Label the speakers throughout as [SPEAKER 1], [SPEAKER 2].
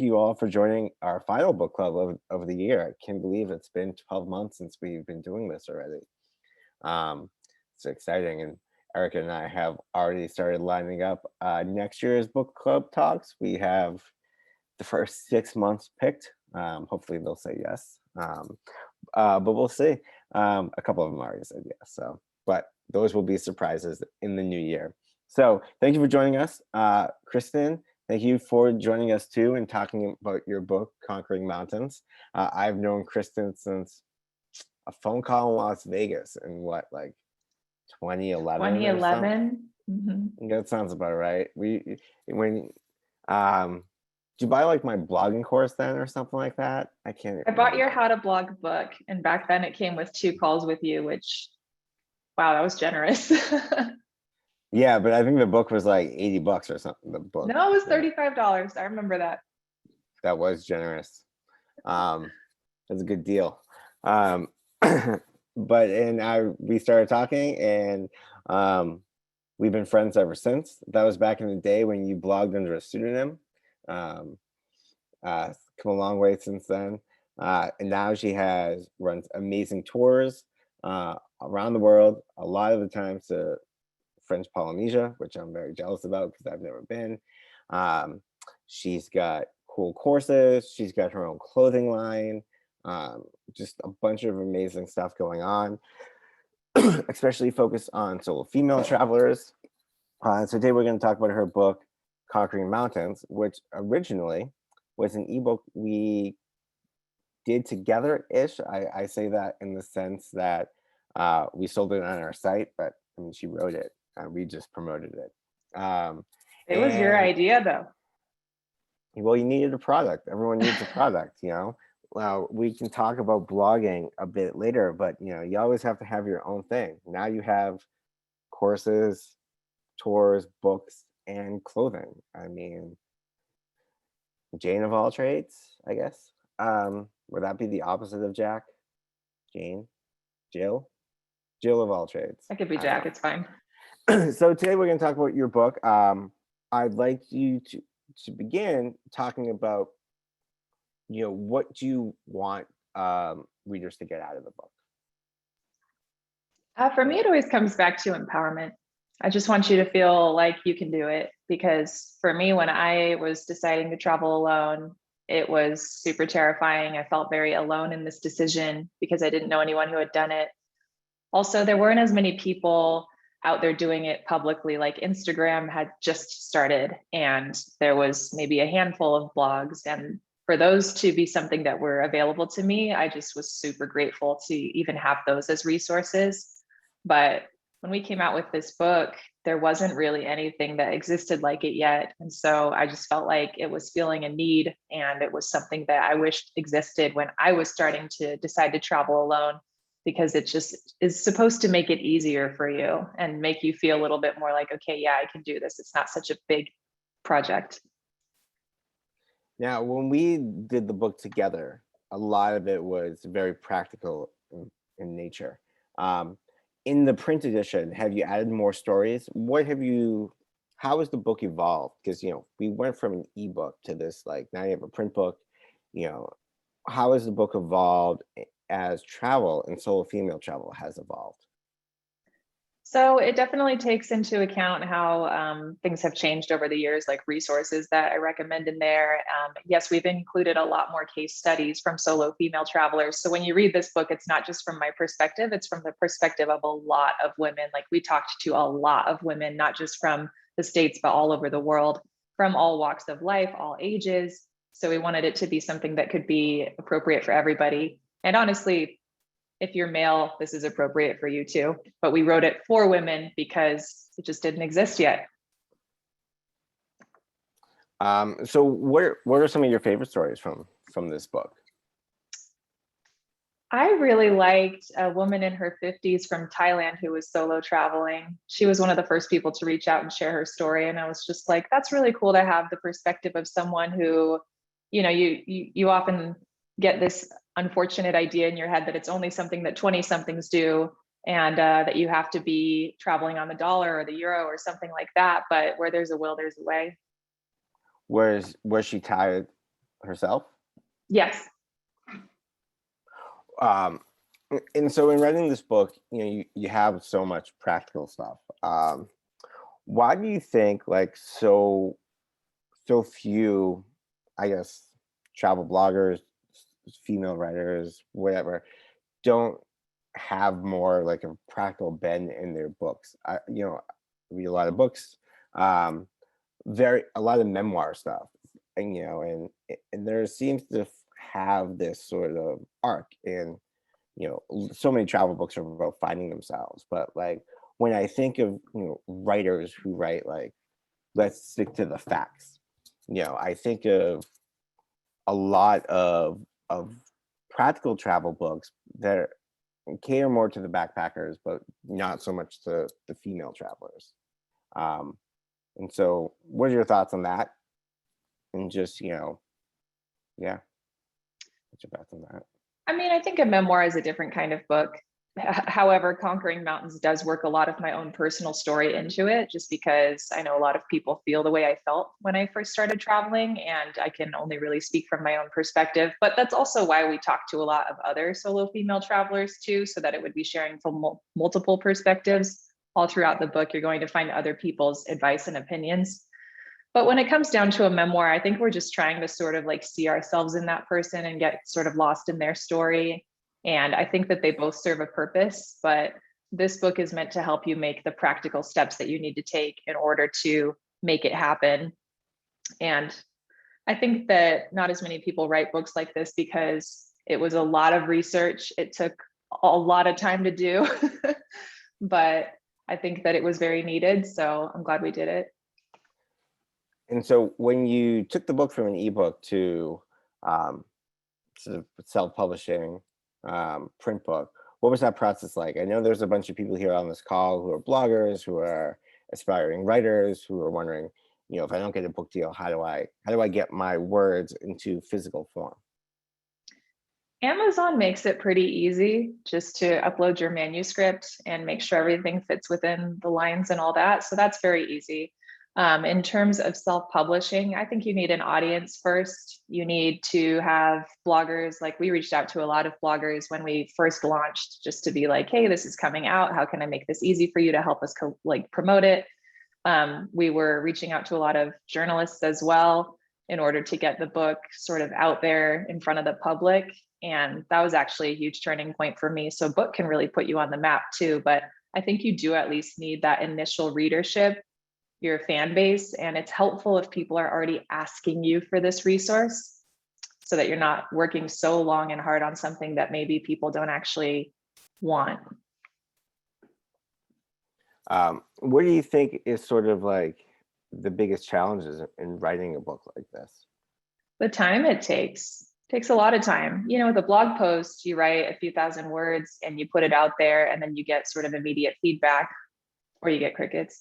[SPEAKER 1] you all for joining our final book club of the year. I can't believe it's been 12 months since we've been doing this already. Um, it's exciting. And Erica and I have already started lining up next year's book club talks. We have the first 6 months picked. Hopefully they'll say yes. But we'll see. A couple of them already said yes. So, but those will be surprises in the new year. So thank you for joining us. Kristin, thank you for joining us too and talking about your book, Conquering Mountains. I've known Kristin since a phone call in Las Vegas in what, like 2011 or something?
[SPEAKER 2] 2011. Mm-hmm.
[SPEAKER 1] That sounds about right. When did you buy like my blogging course then or something like that? I can't
[SPEAKER 2] I bought your
[SPEAKER 1] remember.
[SPEAKER 2] How to Blog book, and back then it came with 2 calls with you, which, wow, that was generous.
[SPEAKER 1] Yeah, but I think the book was like $80 or something. The book.
[SPEAKER 2] No, it was
[SPEAKER 1] Yeah,
[SPEAKER 2] $35. I remember that.
[SPEAKER 1] that was generous. That's a good deal. But we started talking, and we've been friends ever since. That was back in the day when you blogged under a pseudonym. Come a long way since then. And now she runs amazing tours around the world, a lot of the times to French Polynesia, which I'm very jealous about because I've never been. She's got cool courses. She's got her own clothing line. Just a bunch of amazing stuff going on, especially focused on solo female travelers. So today we're going to talk about her book, Conquering Mountains, which originally was an ebook we did together-ish. I say that in the sense that we sold it on our site, but I mean, she wrote it. We just promoted it.
[SPEAKER 2] It was your idea, though.
[SPEAKER 1] Well, you needed a product. Everyone needs a product, you know. Well, we can talk about blogging a bit later, but you know, you always have to have your own thing. Now you have courses, tours, books, and clothing. I mean, Jane of all trades, I guess. Would that be the opposite of Jack? Jane? Jill? Jill of all trades.
[SPEAKER 2] That could be Jack. It's fine.
[SPEAKER 1] So today we're going to talk about your book. I'd like you to begin talking about, you know, what do you want readers to get out of the book?
[SPEAKER 2] For me, it always comes back to empowerment. I just want you to feel like you can do it, because for me, when I was deciding to travel alone, it was super terrifying. I felt very alone in this decision because I didn't know anyone who had done it. Also, there weren't as many people out there doing it publicly. Like Instagram had just started, and there was maybe a handful of blogs. And for those to be something that were available to me, I just was super grateful to even have those as resources. But when we came out with this book, there wasn't really anything that existed like it yet. And so I just felt like it was feeling a need, and it was something that I wished existed when I was starting to decide to travel alone, because it just is supposed to make it easier for you and make you feel a little bit more like, okay, yeah, I can do this. It's not such a big project.
[SPEAKER 1] Now, when we did the book together, a lot of it was very practical in nature. In the print edition, have you added more stories? How has the book evolved? Because, you know, we went from an ebook to this, like, now you have a print book. You know, how has the book evolved as travel and solo female travel has evolved?
[SPEAKER 2] So it definitely takes into account how things have changed over the years, like resources that I recommend in there. Yes, we've included a lot more case studies from solo female travelers. So when you read this book, it's not just from my perspective, it's from the perspective of a lot of women. Like, we talked to a lot of women, not just from the States, but all over the world, from all walks of life, all ages. So we wanted it to be something that could be appropriate for everybody. And honestly, if you're male, this is appropriate for you too. But we wrote it for women because it just didn't exist yet.
[SPEAKER 1] So what are some of your favorite stories from this book?
[SPEAKER 2] I really liked a woman in her 50s from Thailand who was solo traveling. She was one of the first people to reach out and share her story. And I was just like, that's really cool to have the perspective of someone who, you know, you often get this unfortunate idea in your head that it's only something that 20 somethings do, and that you have to be traveling on the dollar or the euro or something like that. But where there's a will, there's a way.
[SPEAKER 1] Was she tired herself?
[SPEAKER 2] Yes.
[SPEAKER 1] Um, and so in writing this book, you have so much practical stuff. Why do you think like so few, I guess, travel bloggers, female writers, whatever, don't have more like a practical bend in their books? I read a lot of books, um, a lot of memoir stuff, and and there seems to have this sort of arc, and so many travel books are about finding themselves. But like when I think of writers who write like, let's stick to the facts, I think of a lot of practical travel books that cater more to the backpackers, but not so much to the female travelers. Um, and so, what are your thoughts on that? And just yeah, what's your thoughts on that?
[SPEAKER 2] I mean, I think a memoir is a different kind of book. However, Conquering Mountains does work a lot of my own personal story into it, just because I know a lot of people feel the way I felt when I first started traveling, and I can only really speak from my own perspective. But that's also why we talk to a lot of other solo female travelers too, so that it would be sharing from multiple perspectives. All throughout the book, you're going to find other people's advice and opinions. But when it comes down to a memoir, I think we're just trying to sort of like see ourselves in that person and get sort of lost in their story. And I think that they both serve a purpose, but this book is meant to help you make the practical steps that you need to take in order to make it happen. And I think that not as many people write books like this because it was a lot of research. It took a lot of time to do, but I think that it was very needed. So I'm glad we did it.
[SPEAKER 1] And so, when you took the book from an ebook to um, sort of self-publishing print book, what was that process like? I know there's a bunch of people here on this call who are bloggers, who are aspiring writers, who are wondering, if I don't get a book deal, how do I get my words into physical form?
[SPEAKER 2] Amazon makes it pretty easy just to upload your manuscript and make sure everything fits within the lines and all that. So that's very easy. In terms of self-publishing, I think you need an audience first. You need to have bloggers. Like we reached out to a lot of bloggers when we first launched, just to be like, hey, this is coming out. How can I make this easy for you to help us promote it? We were reaching out to a lot of journalists as well in order to get the book sort of out there in front of the public. And that was actually a huge turning point for me. So book can really put you on the map too, but I think you do at least need that initial readership, your fan base. And it's helpful if people are already asking you for this resource so that you're not working so long and hard on something that maybe people don't actually want.
[SPEAKER 1] What do you think is sort of like the biggest challenges in writing a book like this?
[SPEAKER 2] The time it takes a lot of time. With a blog post, you write a few thousand words and you put it out there, and then you get sort of immediate feedback, or you get crickets,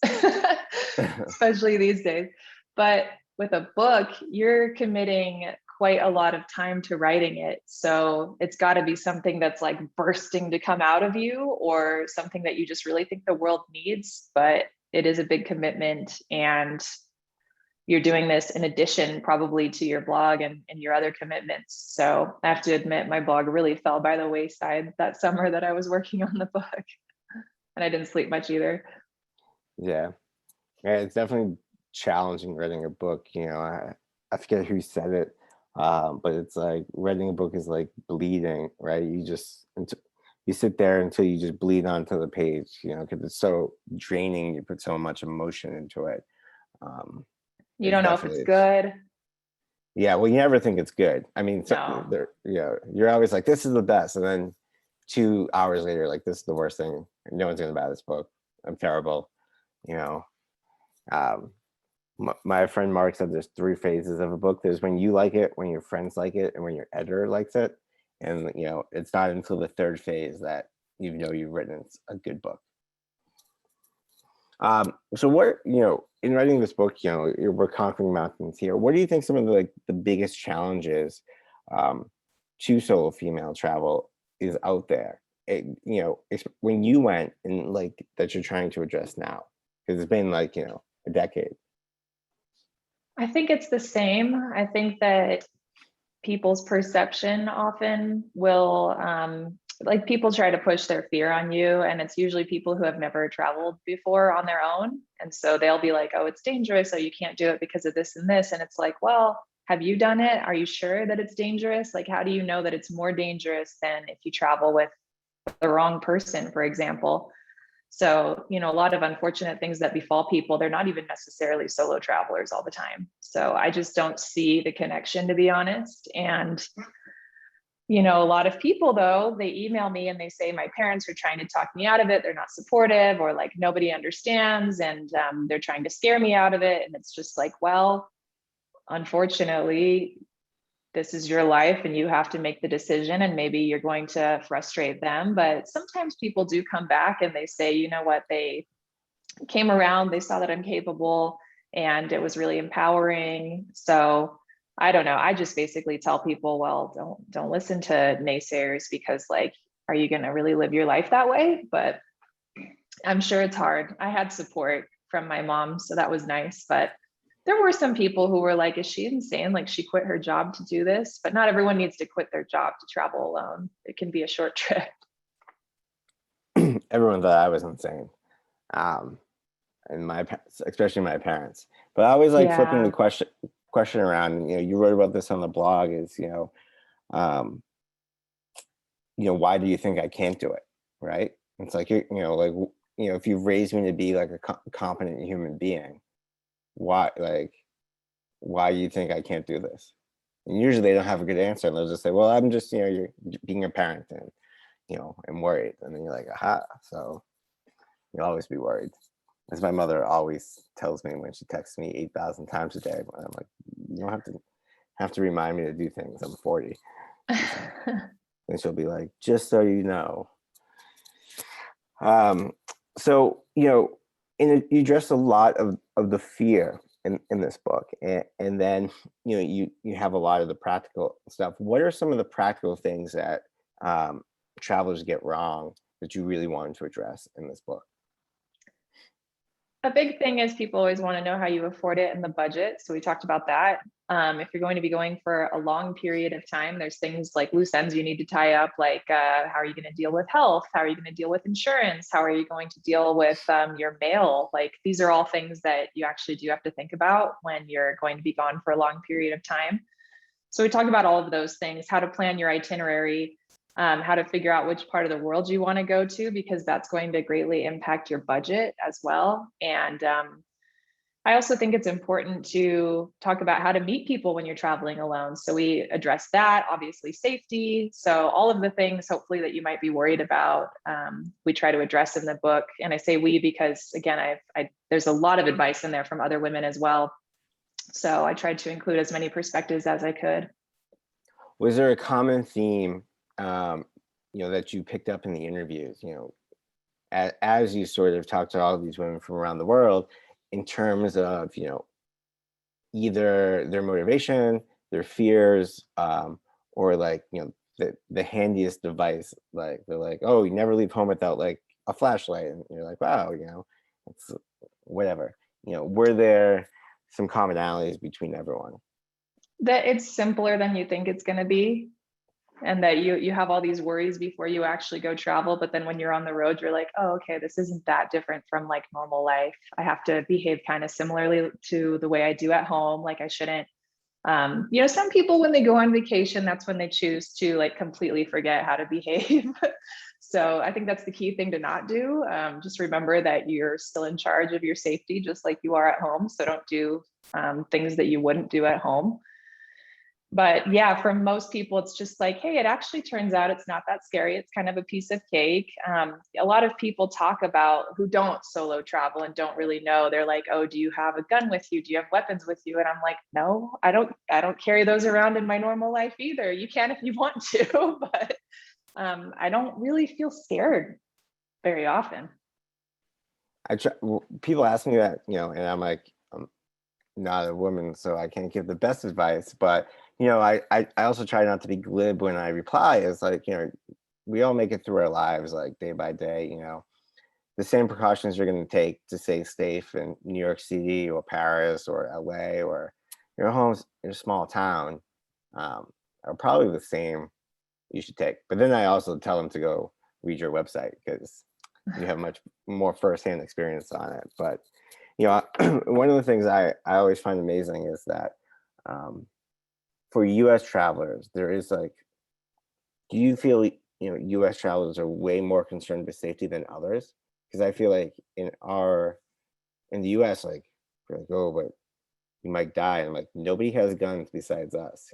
[SPEAKER 2] especially these days. But with a book, you're committing quite a lot of time to writing it. So it's got to be something that's like bursting to come out of you, or something that you just really think the world needs. But it is a big commitment, and you're doing this in addition probably to your blog and your other commitments. So I have to admit, my blog really fell by the wayside that summer that I was working on the book. And I didn't sleep much either.
[SPEAKER 1] Yeah, it's definitely challenging writing a book. I forget who said it, but it's like writing a book is like bleeding, right? You sit there until you just bleed onto the page, because it's so draining. You put so much emotion into it.
[SPEAKER 2] You don't know if it's good.
[SPEAKER 1] Yeah, well, you never think it's good. I mean,
[SPEAKER 2] No.
[SPEAKER 1] you're always like, this is the best, and then 2 hours later, like, this is the worst thing. No one's gonna buy this book. I'm terrible. You know, um, my friend Mark said there's 3 phases of a book. There's when you like it, when your friends like it, and when your editor likes it. And it's not until the 3rd phase that you've written a good book. So what, in writing this book, we're conquering mountains here. What do you think some of the biggest challenges to solo female travel is out there? When you went, and like that you're trying to address now, because it's been like, a decade.
[SPEAKER 2] I think it's the same. I think that people's perception often will, like people try to push their fear on you, and it's usually people who have never traveled before on their own. And so they'll be like, oh, it's dangerous, so you can't do it because of this and this. And it's like, well, have you done it? Are you sure that it's dangerous? Like, how do you know that it's more dangerous than if you travel with the wrong person, for example? So, you know, a lot of unfortunate things that befall people, they're not even necessarily solo travelers all the time. So I just don't see the connection, to be honest. And, you know, a lot of people, though, they email me and they say, my parents are trying to talk me out of it. They're not supportive, or like nobody understands, and they're trying to scare me out of it. And it's just like, well, unfortunately, this is your life and you have to make the decision, and maybe you're going to frustrate them. But sometimes people do come back and they say, you know what, they came around, they saw that I'm capable, and it was really empowering. So I don't know. I just basically tell people, well, don't listen to naysayers, because like, are you going to really live your life that way? But I'm sure it's hard. I had support from my mom, so that was nice. But there were some people who were like, is she insane? Like, she quit her job to do this? But not everyone needs to quit their job to travel alone. It can be a short trip.
[SPEAKER 1] Everyone thought I was insane. Um, and especially my parents. But I always like flipping the
[SPEAKER 2] Yeah.
[SPEAKER 1] question around. You know, you wrote about this on the blog. Is um, why do you think I can't do it? Right? It's like like if you've raised me to be like a competent human being, why why do you think I can't do this? And usually they don't have a good answer, and they'll just say, well, I'm just you're being a parent, and I'm worried. And then you're like, aha. So you'll always be worried. As my mother always tells me when she texts me 8,000 times a day, but I'm like, you don't have to remind me to do things. I'm 40. And she'll be like, just so you know. So you address a lot of the fear in this book, and then you have a lot of the practical stuff. What are some of the practical things that travelers get wrong that you really wanted to address in this book?
[SPEAKER 2] A big thing is people always want to know how you afford it and the budget. So we talked about that. If you're going to be going for a long period of time, there's things like loose ends you need to tie up, like how are you going to deal with health? How are you going to deal with insurance? How are you going to deal with your mail? Like, these are all things that you actually do have to think about when you're going to be gone for a long period of time. So we talked about all of those things, how to plan your itinerary, how to figure out which part of the world you want to go to, because that's going to greatly impact your budget as well. And I also think it's important to talk about how to meet people when you're traveling alone. So we address that, obviously safety. So all of the things, hopefully, that you might be worried about, we try to address in the book. And I say we because, again, there's a lot of advice in there from other women as well. So I tried to include as many perspectives as I could.
[SPEAKER 1] Was there a common theme, that you picked up in the interviews, as you sort of talked to all of these women from around the world, in terms of, either their motivation, their fears, or like, the handiest device, like they're like, oh, you never leave home without like a flashlight. And you're like, wow, it's whatever. Were there some commonalities between everyone?
[SPEAKER 2] That it's simpler than you think it's going to be, and that you have all these worries before you actually go travel, but then when you're on the road, you're like, oh, okay, this isn't that different from like normal life. I have to behave kind of similarly to the way I do at home. Like, I shouldn't, some people, when they go on vacation, that's when they choose to like completely forget how to behave. So I think that's the key thing to not do. Just remember that you're still in charge of your safety, just like you are at home. So don't do things that you wouldn't do at home. But yeah, for most people, it's just like, hey, it actually turns out it's not that scary. It's kind of a piece of cake. A lot of people talk about who don't solo travel and don't really know. They're like, oh, do you have a gun with you? Do you have weapons with you? And I'm like, no, I don't carry those around in my normal life either. You can if you want to, but I don't really feel scared very often.
[SPEAKER 1] People ask me that, and I'm like, I'm not a woman, so I can't give the best advice. But I also try not to be glib when I reply. It's like, we all make it through our lives, like day by day. The same precautions you're going to take to stay safe in New York City or Paris or LA or your home, your small town, are probably the same you should take. But then I also tell them to go read your website because you have much more firsthand experience on it. But one of the things I always find amazing is that for U.S. travelers, there is like, do you feel U.S. travelers are way more concerned with safety than others? Because I feel like in the U.S., like you're like, oh, but you might die, and I'm like, nobody has guns besides us,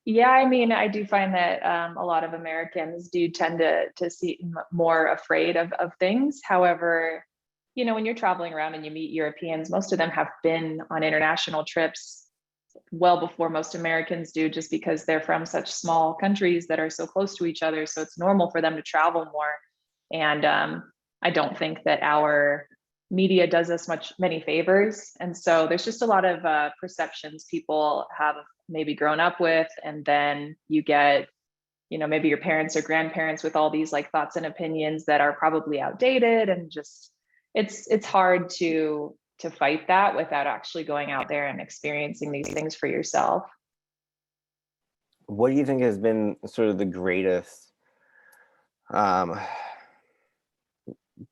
[SPEAKER 2] Yeah, I mean, I do find that a lot of Americans do tend to seem more afraid of things. However, when you're traveling around and you meet Europeans, most of them have been on international trips well before most Americans do, just because they're from such small countries that are so close to each other. So it's normal for them to travel more. And I don't think that our media does us many favors. And so there's just a lot of perceptions people have maybe grown up with. And then you get, maybe your parents or grandparents with all these like thoughts and opinions that are probably outdated, and just it's hard to fight that without actually going out there and experiencing these things for yourself.
[SPEAKER 1] What do you think has been sort of the greatest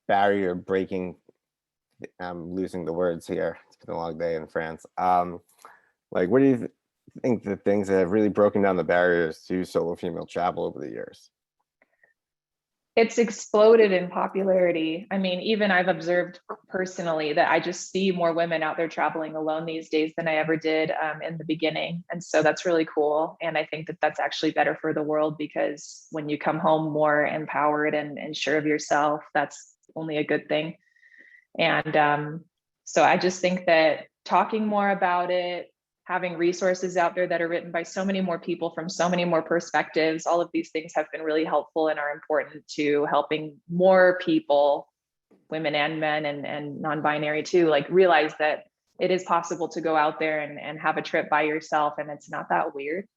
[SPEAKER 1] barrier breaking? I'm losing the words here. It's been a long day in France. Like, what do you think the things that have really broken down the barriers to solo female travel over the years?
[SPEAKER 2] It's exploded in popularity. I mean, even I've observed personally that I just see more women out there traveling alone these days than I ever did in the beginning. And so that's really cool. And I think that that's actually better for the world, because when you come home more empowered and sure of yourself, that's only a good thing. And so I just think that talking more about it, having resources out there that are written by so many more people from so many more perspectives, all of these things have been really helpful and are important to helping more people, women and men and non-binary too, like realize that it is possible to go out there and have a trip by yourself, and it's not that weird.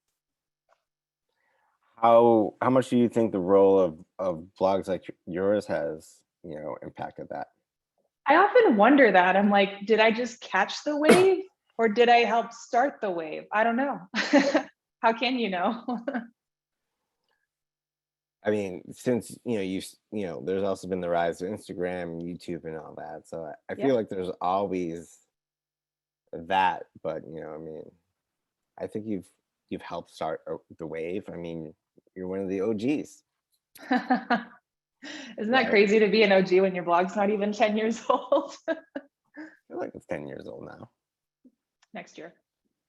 [SPEAKER 1] How much do you think the role of blogs like yours has impacted that?
[SPEAKER 2] I often wonder that. I'm like, did I just catch the wave or did I help start the wave? I don't know. How can you know?
[SPEAKER 1] I mean, since there's also been the rise of Instagram and YouTube and all that, so I
[SPEAKER 2] Yeah.
[SPEAKER 1] feel like there's always that. But I mean, I think you've helped start the wave. I mean, you're one of the OGs,
[SPEAKER 2] Isn't that
[SPEAKER 1] right?
[SPEAKER 2] crazy to be an OG when your blog's not even 10 years old?
[SPEAKER 1] I feel like it's 10 years old now.
[SPEAKER 2] Next year.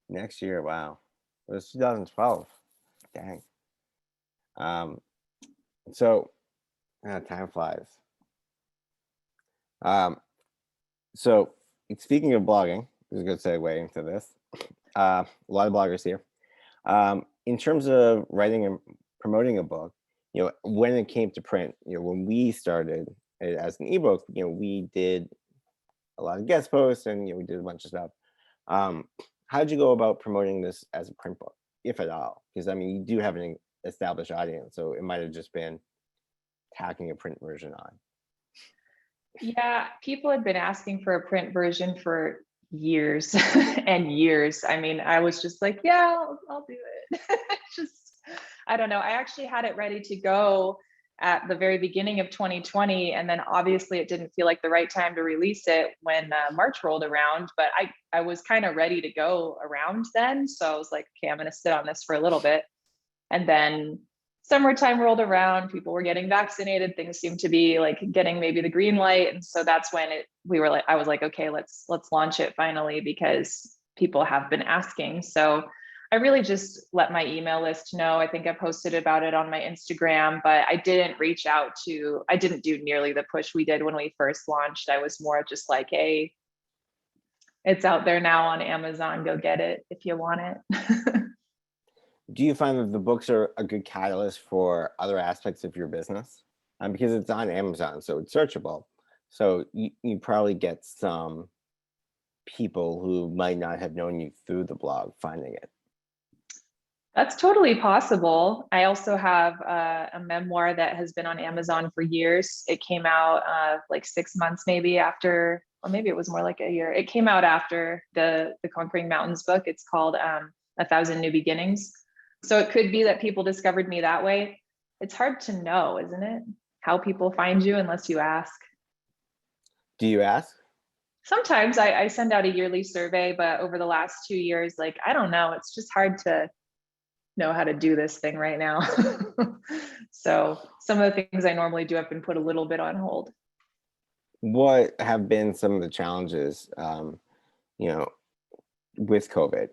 [SPEAKER 1] Next year, wow. It was 2012. Dang. So time flies. So speaking of blogging, this is a good segue into this. A lot of bloggers here. In terms of writing and promoting a book, when it came to print, when we started it as an ebook, we did a lot of guest posts and we did a bunch of stuff. How did you go about promoting this as a print book, if at all? Because I mean, you do have an established audience, so it might have just been tacking a print version on.
[SPEAKER 2] Yeah, people had been asking for a print version for years and years. I mean, I was just like, yeah, I'll do it. Just, I don't know. I actually had it ready to go at the very beginning of 2020. And then obviously it didn't feel like the right time to release it when March rolled around, but I was kind of ready to go around then. So I was like, okay, I'm going to sit on this for a little bit. And then summertime rolled around, people were getting vaccinated, things seemed to be like getting maybe the green light. And so that's when I was like, okay, let's launch it finally, because people have been asking. So I really just let my email list know. I think I posted about it on my Instagram, but I didn't I didn't do nearly the push we did when we first launched. I was more just like, hey, it's out there now on Amazon, go get it if you want it.
[SPEAKER 1] Do you find that the books are a good catalyst for other aspects of your business? Because it's on Amazon, so it's searchable. So you probably get some people who might not have known you through the blog finding it.
[SPEAKER 2] That's totally possible. I also have a memoir that has been on Amazon for years. It came out like 6 months maybe after, or maybe it was more like a year. It came out after the Conquering Mountains book. It's called 1,000 new beginnings. So it could be that people discovered me that way. It's hard to know, isn't it? How people find you unless you ask.
[SPEAKER 1] Do you ask?
[SPEAKER 2] Sometimes I send out a yearly survey, but over the last 2 years, like, I don't know, it's just hard to know how to do this thing right now. So some of the things I normally do have been put a little bit on hold.
[SPEAKER 1] What have been some of the challenges, you know, with COVID?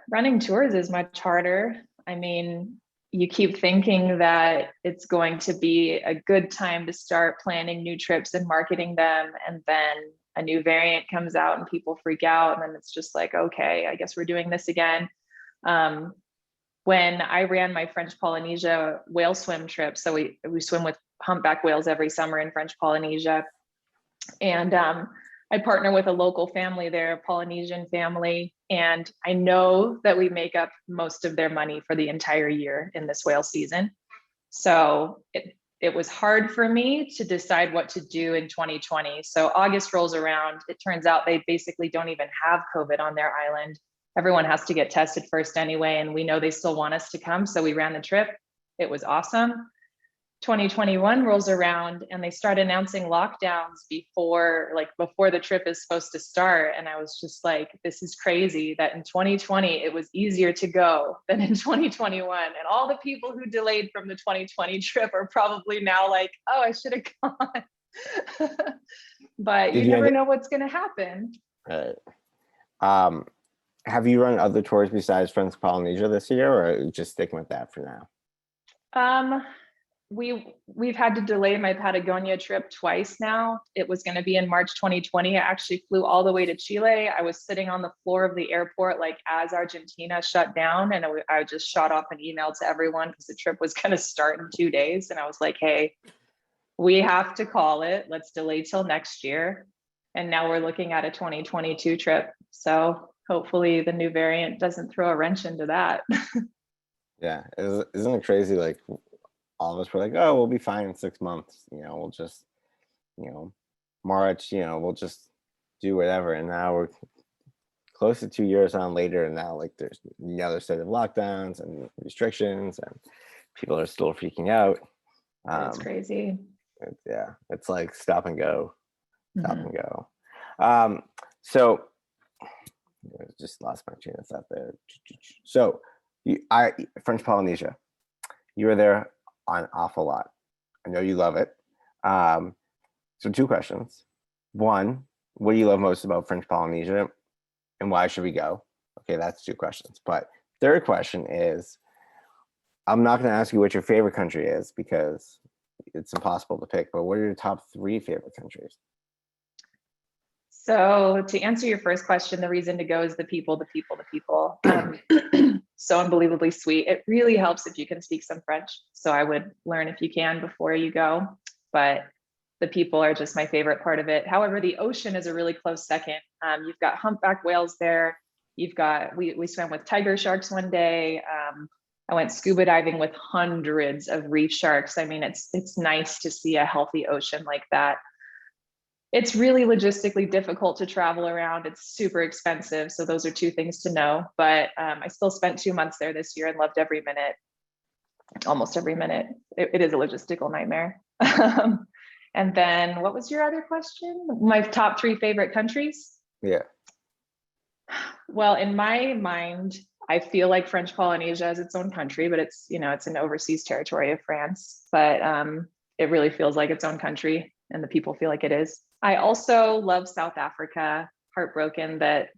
[SPEAKER 2] Running tours is much harder. I mean, you keep thinking that it's going to be a good time to start planning new trips and marketing them. And then a new variant comes out and people freak out. And then it's just like, okay, I guess we're doing this again. When I ran my French Polynesia whale swim trip, so we swim with humpback whales every summer in French Polynesia. And I partner with a local family there, a Polynesian family. And I know that we make up most of their money for the entire year in this whale season. So it was hard for me to decide what to do in 2020. So August rolls around. It turns out they basically don't even have COVID on their island. Everyone has to get tested first anyway. And we know they still want us to come. So we ran the trip. It was awesome. 2021 rolls around and they start announcing lockdowns before the trip is supposed to start. And I was just like, this is crazy that in 2020, it was easier to go than in 2021. And all the people who delayed from the 2020 trip are probably now like, oh, I should have gone. But you never know what's going to happen.
[SPEAKER 1] Right. Have you run other tours besides French Polynesia this year, or just sticking with that for now?
[SPEAKER 2] We've had to delay my Patagonia trip twice now. It was going to be in March 2020. I actually flew all the way to Chile. I was sitting on the floor of the airport like as Argentina shut down, and I just shot off an email to everyone because the trip was going to start in 2 days. And I was like, hey, we have to call it. Let's delay till next year. And now we're looking at a 2022 trip. So hopefully the new variant doesn't throw a wrench into that.
[SPEAKER 1] Yeah, isn't it crazy? Like, all of us were like, oh, we'll be fine in 6 months. We'll just, March, we'll just do whatever. And now we're close to 2 years on later. And now like there's another set of lockdowns and restrictions and people are still freaking out.
[SPEAKER 2] It's crazy.
[SPEAKER 1] It's like stop and go, stop and go. So I just lost my train of thought there. So French Polynesia, you were there an awful lot. I know you love it. So 2 questions. 1, what do you love most about French Polynesia and why should we go? Okay, that's 2 questions. But 3rd question is, I'm not going to ask you what your favorite country is because it's impossible to pick, but what are your top 3 favorite countries?
[SPEAKER 2] So to answer your first question, the reason to go is the people. So unbelievably sweet. It really helps if you can speak some French. So I would learn if you can before you go, but the people are just my favorite part of it. However, the ocean is a really close second. You've got humpback whales there. You've got, we swam with tiger sharks one day. I went scuba diving with hundreds of reef sharks. I mean, it's nice to see a healthy ocean like that. It's really logistically difficult to travel around. It's super expensive. So those are 2 things to know. But I still spent 2 months there this year and loved every minute, almost every minute. It is a logistical nightmare. And then what was your other question? My top 3 favorite countries?
[SPEAKER 1] Yeah.
[SPEAKER 2] Well, in my mind, I feel like French Polynesia is its own country, but it's an overseas territory of France. But it really feels like its own country and the people feel like it is. I also love South Africa, heartbroken that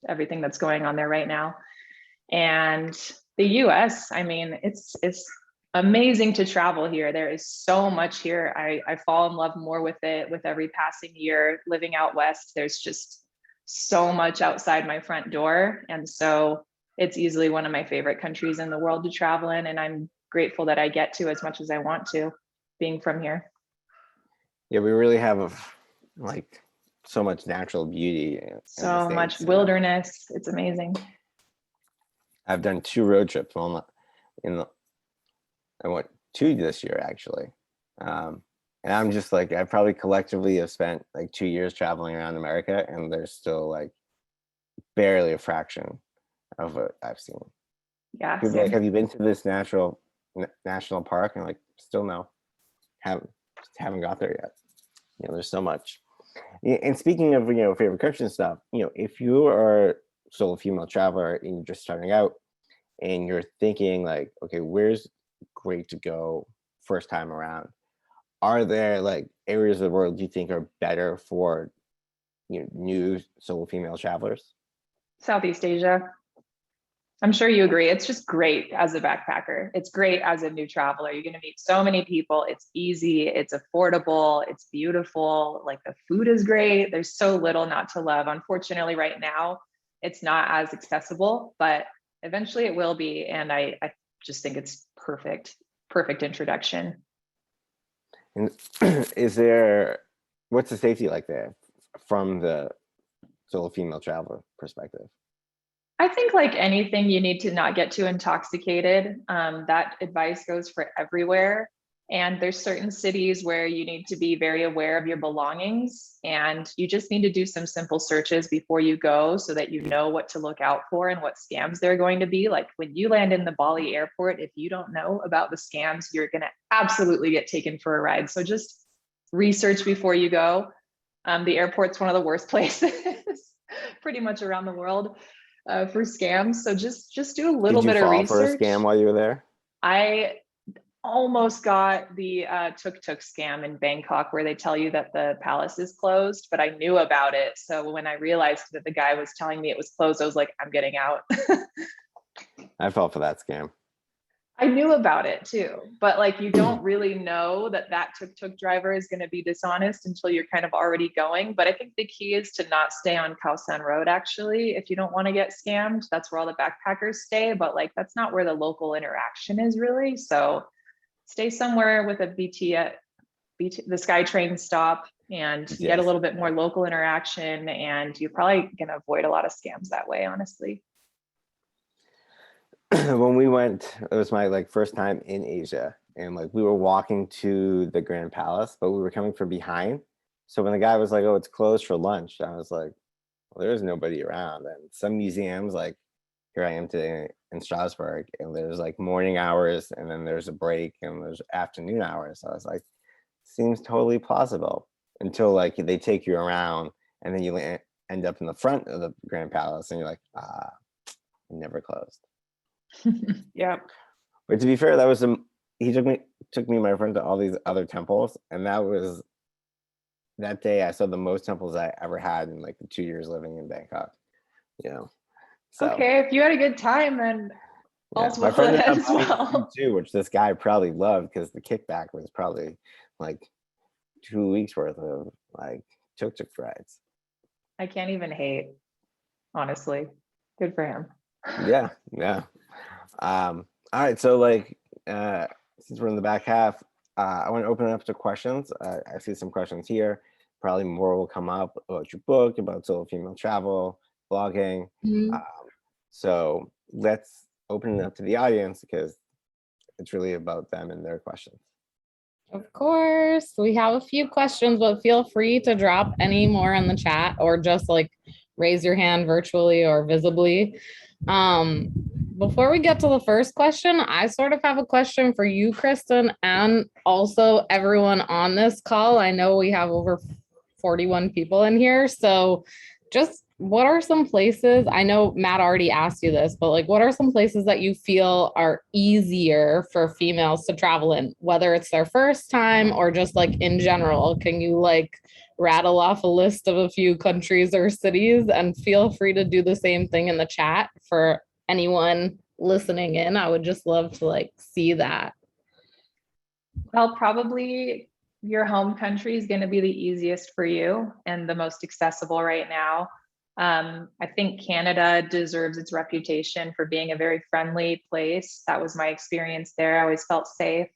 [SPEAKER 2] everything that's going on there right now. And the US, I mean, it's amazing to travel here. There is so much here. I fall in love more with it with every passing year. Living out west, there's just so much outside my front door. And so it's easily one of my favorite countries in the world to travel in. And I'm grateful that I get to as much as I want to, being from here.
[SPEAKER 1] Yeah, we really have like so much natural beauty.
[SPEAKER 2] So much wilderness. It's amazing.
[SPEAKER 1] I've done 2 road trips. I went 2 this year actually. And I'm just like, I probably collectively have spent like 2 years traveling around America, and there's still like barely a fraction of what I've seen.
[SPEAKER 2] Yeah,
[SPEAKER 1] People be like,
[SPEAKER 2] same.
[SPEAKER 1] have you been to this national park? And like, still no, haven't got there yet. There's so much. Yeah, and speaking of favorite countries and stuff, if you are solo female traveler and you're just starting out and you're thinking like, okay, where's great to go first time around? Are there like areas of the world you think are better for new solo female travelers?
[SPEAKER 2] Southeast Asia. I'm sure you agree. It's just great as a backpacker. It's great as a new traveler. You're going to meet so many people. It's easy. It's affordable. It's beautiful. Like the food is great. There's so little not to love. Unfortunately, right now, it's not as accessible, but eventually it will be. And I just think it's perfect introduction.
[SPEAKER 1] And what's the safety like there from the solo female traveler perspective?
[SPEAKER 2] I think like anything, you need to not get too intoxicated. That advice goes for everywhere. And there's certain cities where you need to be very aware of your belongings, and you just need to do some simple searches before you go so that you know what to look out for and what scams they're going to be. Like when you land in the Bali airport, if you don't know about the scams, you're going to absolutely get taken for a ride. So just research before you go. The airport's one of the worst places pretty much around the world for scams. So just do a little
[SPEAKER 1] Did you
[SPEAKER 2] bit of
[SPEAKER 1] fall for a
[SPEAKER 2] research.
[SPEAKER 1] scam while you were there?
[SPEAKER 2] I almost got the tuk-tuk scam in Bangkok where they tell you that the palace is closed, but I knew about it. So when I realized that the guy was telling me it was closed, I was like, I'm getting out.
[SPEAKER 1] I fell for that scam.
[SPEAKER 2] I knew about it too, but like you don't really know that tuk-tuk driver is going to be dishonest until you're kind of already going. But I think the key is to not stay on Khao San Road, actually, if you don't want to get scammed. That's where all the backpackers stay, but like that's not where the local interaction is really. So stay somewhere with a the SkyTrain stop and get a
[SPEAKER 1] Yes.
[SPEAKER 2] little bit more local interaction, and you're probably going to avoid a lot of scams that way, honestly.
[SPEAKER 1] When we went, it was my like first time in Asia, and like we were walking to the Grand Palace, but we were coming from behind. So when the guy was like, "Oh, it's closed for lunch," I was like, "Well, there's nobody around." And some museums, like here I am today in Strasbourg, and there's like morning hours, and then there's a break, and there's afternoon hours. So I was like, "Seems totally plausible," until like they take you around, and then you end up in the front of the Grand Palace, and you're like, "Ah, never closed."
[SPEAKER 2] Yeah.
[SPEAKER 1] But to be fair, that was he took me and my friend to all these other temples, and that day I saw the most temples I ever had in like the 2 years living in Bangkok. You know, so
[SPEAKER 2] Okay, if you had a good time, then
[SPEAKER 1] yeah,
[SPEAKER 2] all's
[SPEAKER 1] my
[SPEAKER 2] well
[SPEAKER 1] friend
[SPEAKER 2] that
[SPEAKER 1] ended up
[SPEAKER 2] ends
[SPEAKER 1] buying food
[SPEAKER 2] well.
[SPEAKER 1] too, which this guy probably loved because the kickback was probably like 2 weeks worth of like tuk-tuk rides.
[SPEAKER 2] I can't even hate, honestly. Good for him.
[SPEAKER 1] Yeah, yeah. All right, so like since we're in the back half, I want to open it up to questions. I see some questions here. Probably more will come up about your book, about solo female travel, blogging.
[SPEAKER 3] Mhm.
[SPEAKER 1] Um, so let's open it up to the audience because it's really about them and their questions.
[SPEAKER 3] Of course, we have a few questions, but feel free to drop any more in the chat or just like raise your hand virtually or visibly. Um, Before we get to the first question, I sort of have a question for you, Kristin, and also everyone on this call. I know we have over 41 people in here, so just what are some places, I know Matt already asked you this, but like what are some places that you feel are easier for females to travel in, whether it's their first time or just like in general? Can you like rattle off a list of a few countries or cities, and feel free to do the same thing in the chat for anyone listening in. I would just love to like see that.
[SPEAKER 2] Well, probably your home country is going to be the easiest for you and the most accessible right now. I think Canada deserves its reputation for being a very friendly place. That was my experience there. I always felt safe.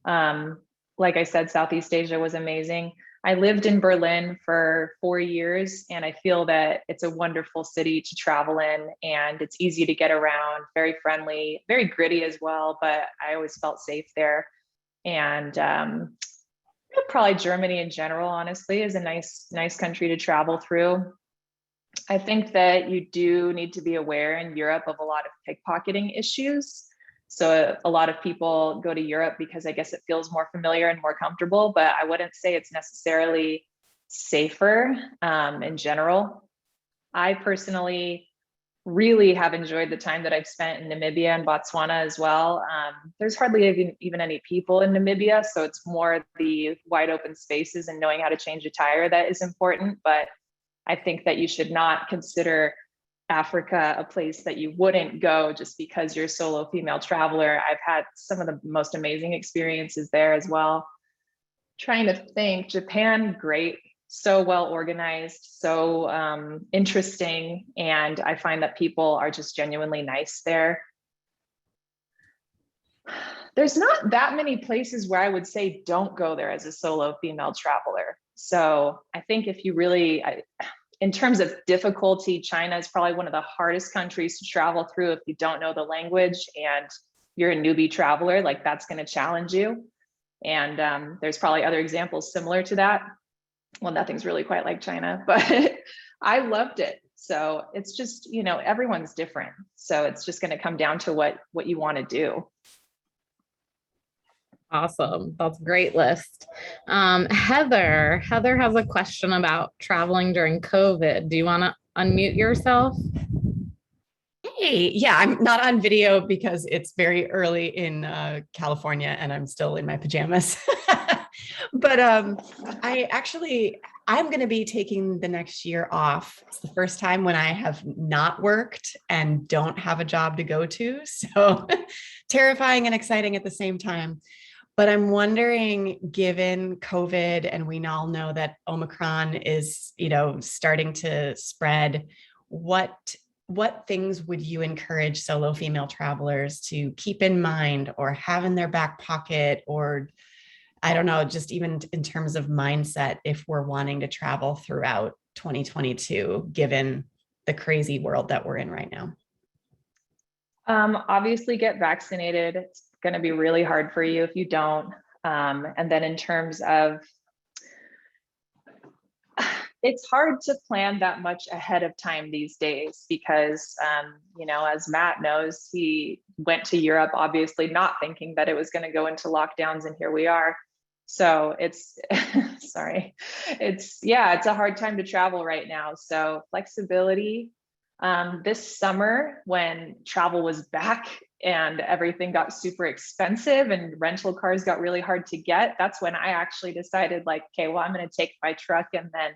[SPEAKER 2] Like I said, Southeast Asia was amazing. I lived in Berlin for 4 years, and I feel that it's a wonderful city to travel in, and it's easy to get around, very friendly, very gritty as well, but I always felt safe there. And probably Germany in general, honestly, is a nice country to travel through. I think that you do need to be aware in Europe of a lot of pickpocketing issues. So a lot of people go to Europe because I guess it feels more familiar and more comfortable, but I wouldn't say it's necessarily safer in general. I personally really have enjoyed the time that I've spent in Namibia and Botswana as well. There's hardly even any people in Namibia, so it's more the wide open spaces and knowing how to change a tire that is important. But I think that you should not consider Africa a place that you wouldn't go just because you're a solo female traveler. I've had some of the most amazing experiences there as well. Trying to think, Japan, great, so well organized, so interesting, and I find that people are just genuinely nice there. There's not that many places where I would say don't go there as a solo female traveler. So I think if you really, in terms of difficulty, China is probably one of the hardest countries to travel through if you don't know the language and you're a newbie traveler, like that's going to challenge you. And there's probably other examples similar to that. Well, nothing's really quite like China, but I loved it. So it's just, you know, everyone's different. So it's just going to come down to what you want to do.
[SPEAKER 3] Awesome. That's a great list. Heather has a question about traveling during COVID. Do you want to unmute yourself?
[SPEAKER 4] Hey, yeah, I'm not on video because it's very early in California and I'm still in my pajamas. But I'm going to be taking the next year off. It's the first time when I have not worked and don't have a job to go to. So terrifying and exciting at the same time. But I'm wondering, given COVID, and we all know that Omicron is, starting to spread, what things would you encourage solo female travelers to keep in mind or have in their back pocket, or I don't know, just even in terms of mindset, if we're wanting to travel throughout 2022, given the crazy world that we're in right now?
[SPEAKER 2] Obviously get vaccinated. It's going to be really hard for you if you don't. And then in terms of, it's hard to plan that much ahead of time these days because, as Matt knows, he went to Europe, obviously not thinking that it was going to go into lockdowns, and here we are. So it's, it's a hard time to travel right now. So flexibility. This summer when travel was back and everything got super expensive and rental cars got really hard to get, that's when I actually decided like, okay, well, I'm going to take my truck and then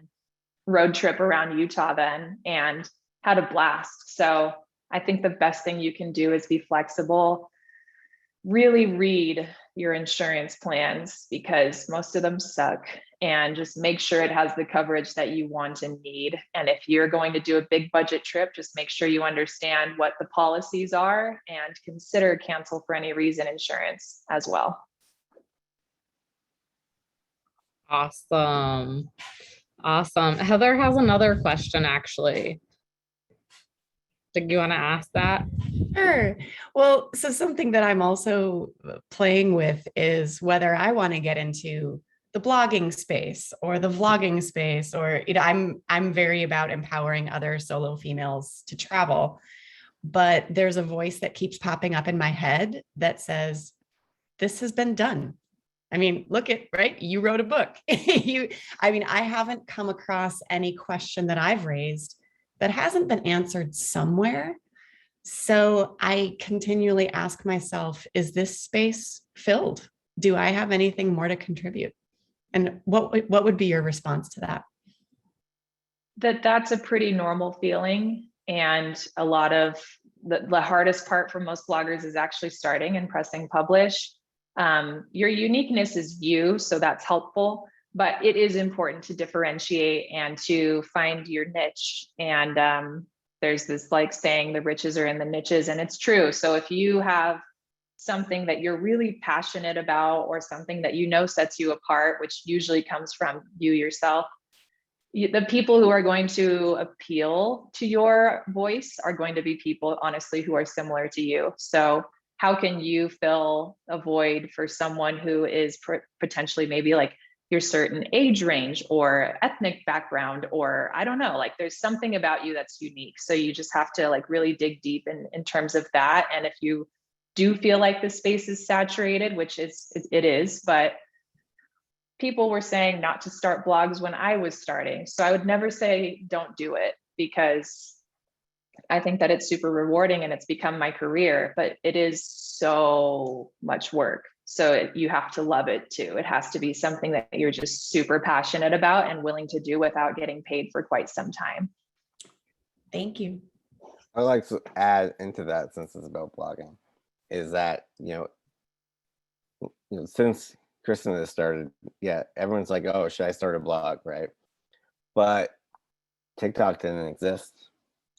[SPEAKER 2] road trip around Utah then, and had a blast. So I think the best thing you can do is be flexible, really read your insurance plans because most of them suck, and just make sure it has the coverage that you want and need. And if you're going to do a big budget trip, just make sure you understand what the policies are and consider cancel for any reason insurance as well.
[SPEAKER 3] Awesome. Heather has another question, actually. Do you want to ask that?
[SPEAKER 4] Sure. Well, so something that I'm also playing with is whether I want to get into the blogging space or the vlogging space, or I'm very about empowering other solo females to travel. But there's a voice that keeps popping up in my head that says, this has been done. I mean, look at, right? You wrote a book. I haven't come across any question that I've raised that hasn't been answered somewhere. So I continually ask myself, is this space filled? Do I have anything more to contribute? And what would be your response to that?
[SPEAKER 2] That's a pretty normal feeling. And a lot of the hardest part for most bloggers is actually starting and pressing publish. Your uniqueness is you, so that's helpful, but it is important to differentiate and to find your niche. And there's this like saying, the riches are in the niches, and it's true. So if you have something that you're really passionate about, or something that sets you apart, which usually comes from you yourself, the people who are going to appeal to your voice are going to be people, honestly, who are similar to you. So how can you fill a void for someone who is potentially maybe like your certain age range or ethnic background, or I don't know, like there's something about you that's unique. So you just have to like really dig deep in terms of that. And if you do feel like the space is saturated, which it is, but people were saying not to start blogs when I was starting. So I would never say don't do it, because I think that it's super rewarding and it's become my career, but it is so much work. So you have to love it too. It has to be something that you're just super passionate about and willing to do without getting paid for quite some time.
[SPEAKER 4] Thank you.
[SPEAKER 1] I like to add into that, since it's about blogging, is that, since Kristin has started, yeah, everyone's like, oh, should I start a blog, right? But TikTok didn't exist,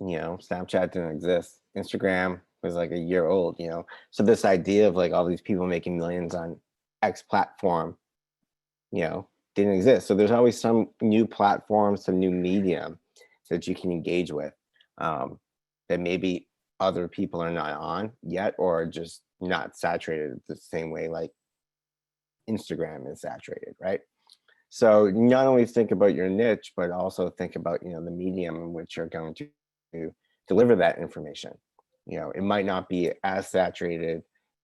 [SPEAKER 1] Snapchat didn't exist, Instagram was like a year old, so this idea of like all these people making millions on X platform, didn't exist. So there's always some new platform, some new medium that you can engage with, that maybe other people are not on yet, or just not saturated the same way like Instagram is saturated, right? So not only think about your niche, but also think about, the medium in which you're going to deliver that information. It might not be as saturated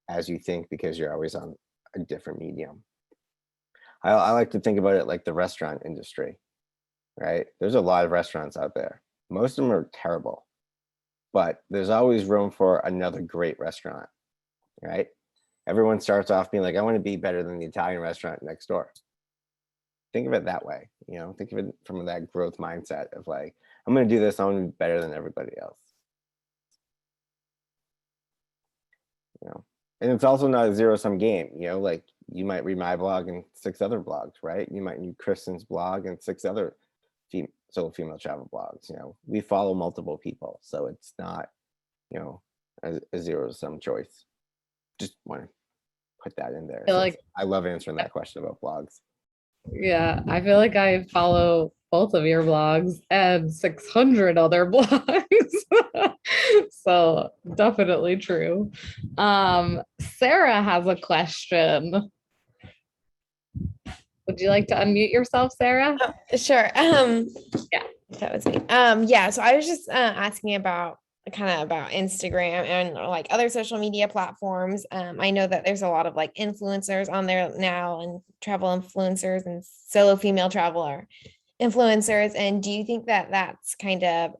[SPEAKER 1] as you think, because you're always on a different medium. I like to think about it like the restaurant industry, right? There's a lot of restaurants out there. Most of them are terrible, but there's always room for another great restaurant, right? Everyone starts off being like, I want to be better than the Italian restaurant next door. Think of it that way, think of it from that growth mindset of like, I'm going to do this, I'm going to be better than everybody else. And it's also not a zero-sum game, like you might read my blog and 6 other blogs, right? You might read Kristin's blog and 6 other solo female travel blogs. We follow multiple people, so it's not, a zero-sum choice. Just want to put that in there. I love answering that question about blogs.
[SPEAKER 3] Yeah, I feel like I follow both of your blogs and 600 other blogs. So definitely true. Sarah has a question. Would you like to unmute yourself, Sarah?
[SPEAKER 5] Sure.
[SPEAKER 3] Yeah,
[SPEAKER 5] that was me. Yeah, so I was just asking about Instagram and like other social media platforms. I know that there's a lot of like influencers on there now, and travel influencers and solo female traveler influencers. And do you think that that's kind of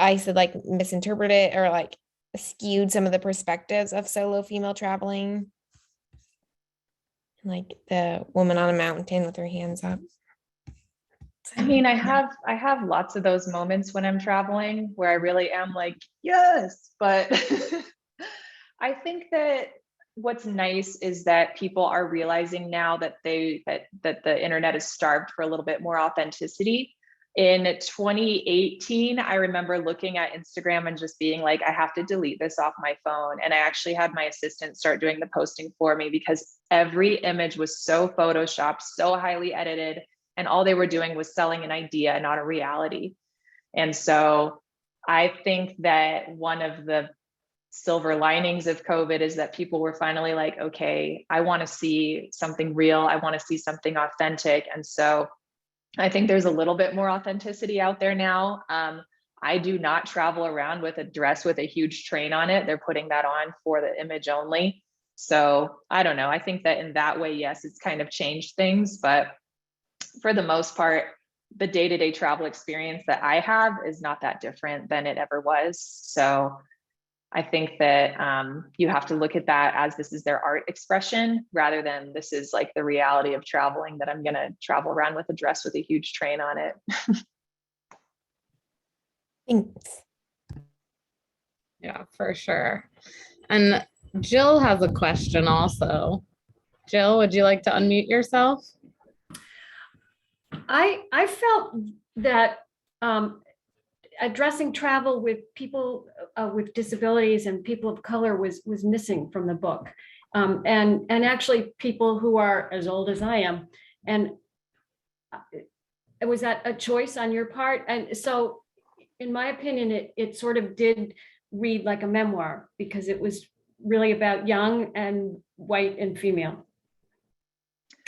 [SPEAKER 5] I said like misinterpreted or like skewed some of the perspectives of solo female traveling, like the woman on a mountain with her hands up?
[SPEAKER 2] I mean, I have lots of those moments when I'm traveling where I really am like, yes, but I think that what's nice is that people are realizing now that that the internet is starved for a little bit more authenticity. In 2018, I remember looking at Instagram and just being like, I have to delete this off my phone. And I actually had my assistant start doing the posting for me, because every image was so photoshopped, so highly edited, and all they were doing was selling an idea, not a reality. And so I think that one of the silver linings of COVID is that people were finally like, okay, I want to see something real. I want to see something authentic. And so I think there's a little bit more authenticity out there now. I do not travel around with a dress with a huge train on it. They're putting that on for the image only. So I don't know. I think that in that way, yes, it's kind of changed things, but for the most part, the day-to-day travel experience that I have is not that different than it ever was. So I think that you have to look at that as this is their art expression, rather than this is like the reality of traveling, that I'm going to travel around with a dress with a huge train on it.
[SPEAKER 5] Thanks.
[SPEAKER 3] Yeah, for sure. And Jill has a question also. Jill, would you like to unmute yourself?
[SPEAKER 6] I felt that addressing travel with people with disabilities and people of color was missing from the book, and actually people who are as old as I am. And was that a choice on your part? And so, in my opinion, it sort of did read like a memoir, because it was really about young and white and female.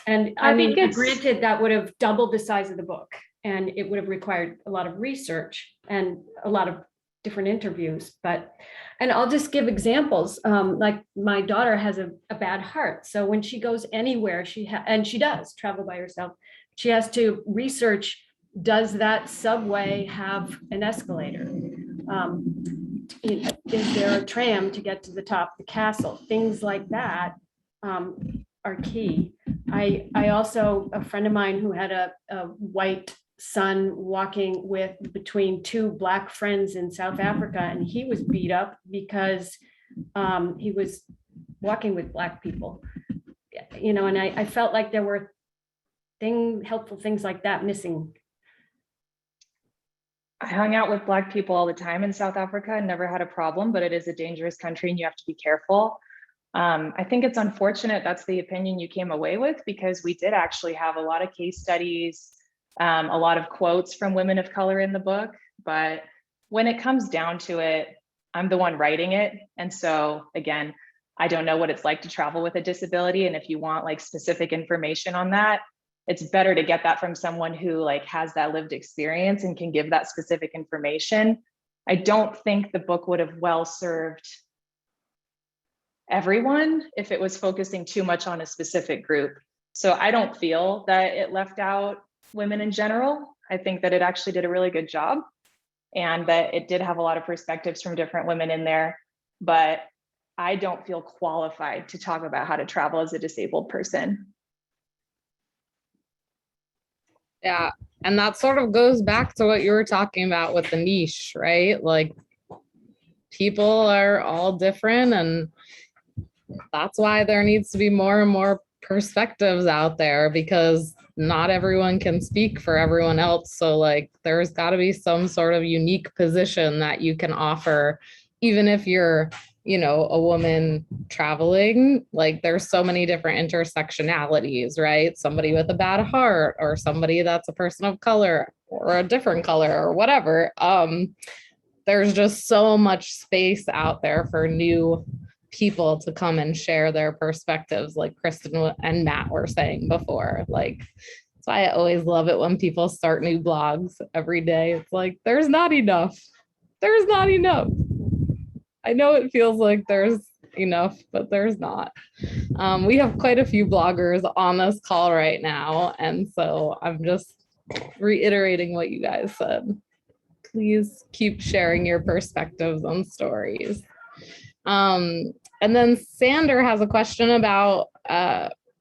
[SPEAKER 6] And
[SPEAKER 2] I
[SPEAKER 6] I mean,
[SPEAKER 2] think it's-
[SPEAKER 6] granted, that would have doubled the size of the book, and it would have required a lot of research and a lot of different interviews. But, and I'll just give examples. Like my daughter has a bad heart, so when she goes anywhere, and she does travel by herself, she has to research, does that subway have an escalator? Is there a tram to get to the top of the castle? Things like that are key. I also, a friend of mine who had a white son walking with between two Black friends in South Africa, and he was beat up because he was walking with Black people, you know, and I felt like there were helpful things like that missing.
[SPEAKER 2] I hung out with Black people all the time in South Africa and never had a problem, but it is a dangerous country and you have to be careful. I think it's unfortunate that's the opinion you came away with, because we did actually have a lot of case studies, a lot of quotes from women of color in the book. But when it comes down to it, I'm the one writing it. And so again, I don't know what it's like to travel with a disability. And if you want like specific information on that, it's better to get that from someone who like has that lived experience and can give that specific information. I don't think the book would have well served everyone if it was focusing too much on a specific group. So I don't feel that it left out women in general. I think that it actually did a really good job and that it did have a lot of perspectives from different women in there, but I don't feel qualified to talk about how to travel as a disabled person.
[SPEAKER 3] Yeah. And that sort of goes back to what you were talking about with the niche, right? Like people are all different, and that's why there needs to be more and more perspectives out there, because not everyone can speak for everyone else. So like there's got to be some sort of unique position that you can offer, even if you're, you know, a woman traveling. Like there's so many different intersectionalities, right? Somebody with a bad heart, or somebody that's a person of color or a different color or whatever. There's just so much space out there for new people to come and share their perspectives, like Kristin and Matt were saying before. Like that's why I always love it when people start new blogs every day. It's like there's not enough. There's not enough. I know it feels like there's enough, but there's not. We have quite a few bloggers on this call right now, and so I'm just reiterating what you guys said. Please keep sharing your perspectives and stories. And then Sander has a question about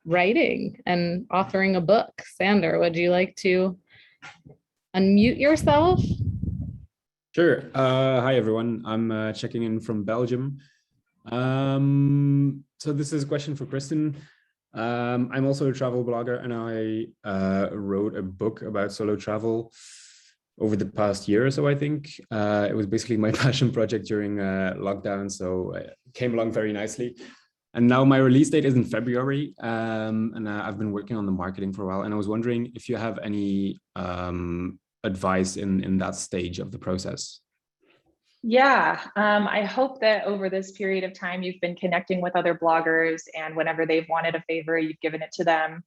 [SPEAKER 3] writing and authoring a book. Sander, would you like to unmute yourself?
[SPEAKER 7] Sure. Hi, everyone. I'm checking in from Belgium. So this is a question for Kristin. I'm also a travel blogger, and I wrote a book about solo travel over the past year or so, I think. It was basically my passion project during lockdown, so it came along very nicely. And now my release date is in February, and I've been working on the marketing for a while. And I was wondering if you have any advice in that stage of the process.
[SPEAKER 2] Yeah, I hope that over this period of time, you've been connecting with other bloggers, and whenever they've wanted a favor, you've given it to them.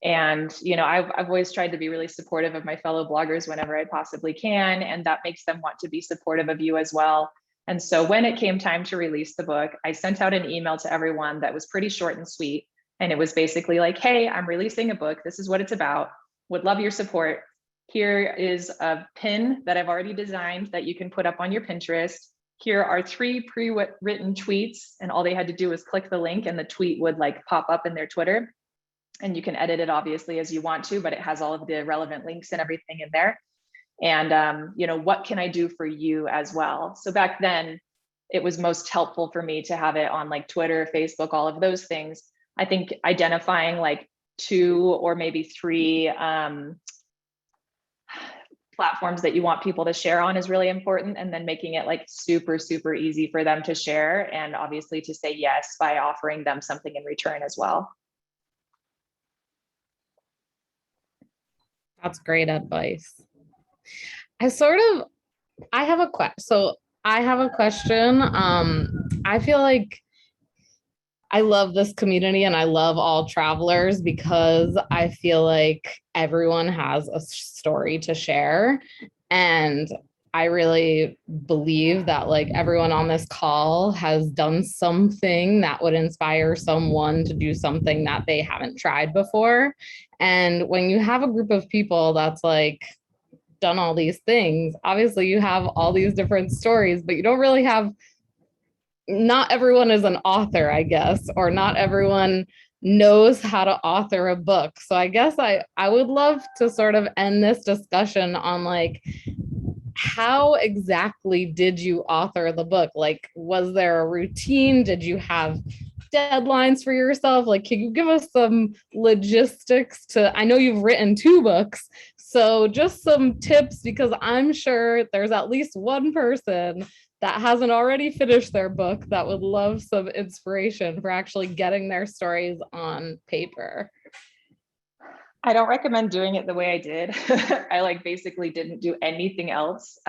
[SPEAKER 2] And, you know, I've always tried to be really supportive of my fellow bloggers whenever I possibly can. And that makes them want to be supportive of you as well. And so when it came time to release the book, I sent out an email to everyone that was pretty short and sweet. And it was basically like, hey, I'm releasing a book. This is what it's about. Would love your support. Here is a pin that I've already designed that you can put up on your Pinterest. Here are 3 pre-written tweets. And all they had to do was click the link and the tweet would like pop up in their Twitter. And you can edit it obviously as you want to, but it has all of the relevant links and everything in there. And, you know, what can I do for you as well? So back then it was most helpful for me to have it on like Twitter, Facebook, all of those things. I think identifying like 2 or maybe 3 platforms that you want people to share on is really important. And then making it like super, super easy for them to share. And obviously to say yes by offering them something in return as well.
[SPEAKER 3] That's great advice. I have a question. So I have a question. I feel like I love this community and I love all travelers because I feel like everyone has a story to share. And I really believe that like everyone on this call has done something that would inspire someone to do something that they haven't tried before. And when you have a group of people that's like done all these things, obviously you have all these different stories, but you don't really have, not everyone is an author, I guess, or not everyone knows how to author a book. So I guess I would love to sort of end this discussion on like, how exactly did you author the book? Like, was there a routine? Did you have deadlines for yourself? Like, can you give us some logistics to, I know you've written 2 books, so just some tips, because I'm sure there's at least one person that hasn't already finished their book that would love some inspiration for actually getting their stories on paper.
[SPEAKER 2] I don't recommend doing it the way I did. I like basically didn't do anything else.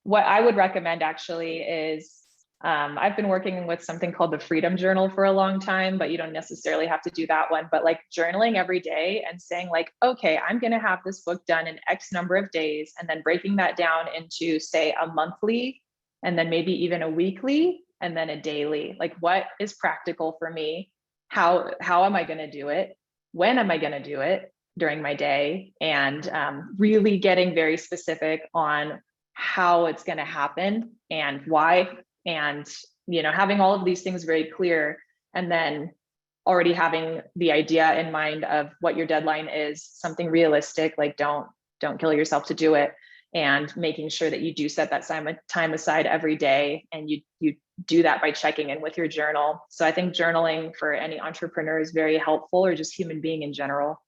[SPEAKER 2] What I would recommend actually is I've been working with something called the Freedom Journal for a long time, but you don't necessarily have to do that one, but like journaling every day and saying like, okay, I'm going to have this book done in X number of days, and then breaking that down into say a monthly, and then maybe even a weekly, and then a daily. Like, what is practical for me? How am I going to do it? When am I going to do it during my day? And really getting very specific on how it's going to happen and why, and having all of these things very clear, and then already having the idea in mind of what your deadline is, something realistic, like don't kill yourself to do it, and making sure that you do set that time aside every day, and you do that by checking in with your journal. So I think journaling for any entrepreneur is very helpful, or just human being in general.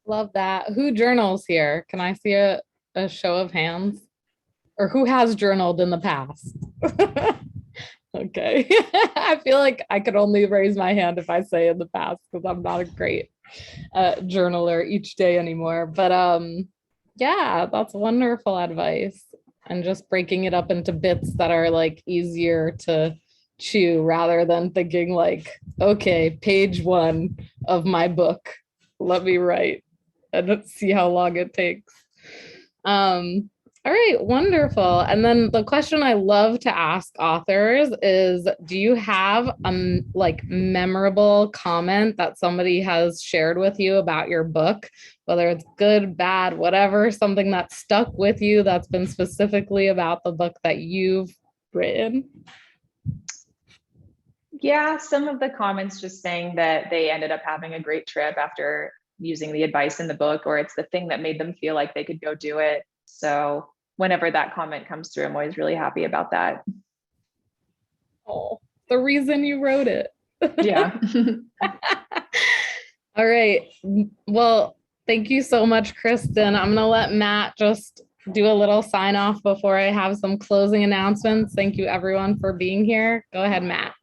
[SPEAKER 3] Love that. Who journals here? Can I see a show of hands? Or who has journaled in the past? Okay. I feel like I could only raise my hand if I say in the past, because I'm not a great journaler each day anymore. But yeah, that's wonderful advice. And just breaking it up into bits that are like easier to chew, rather than thinking like, okay, page 1 of my book, let me write and let's see how long it takes. All right, wonderful. And then the question I love to ask authors is, do you have like memorable comment that somebody has shared with you about your book, whether it's good, bad, whatever, something that stuck with you that's been specifically about the book that you've written?
[SPEAKER 2] Yeah, some of the comments just saying that they ended up having a great trip after using the advice in the book, or it's the thing that made them feel like they could go do it. So whenever that comment comes through, I'm always really happy about that.
[SPEAKER 3] Oh, the reason you wrote it.
[SPEAKER 2] Yeah.
[SPEAKER 3] All right. Well, thank you so much, Kristin. I'm going to let Matt just do a little sign off before I have some closing announcements. Thank you everyone for being here. Go ahead, Matt.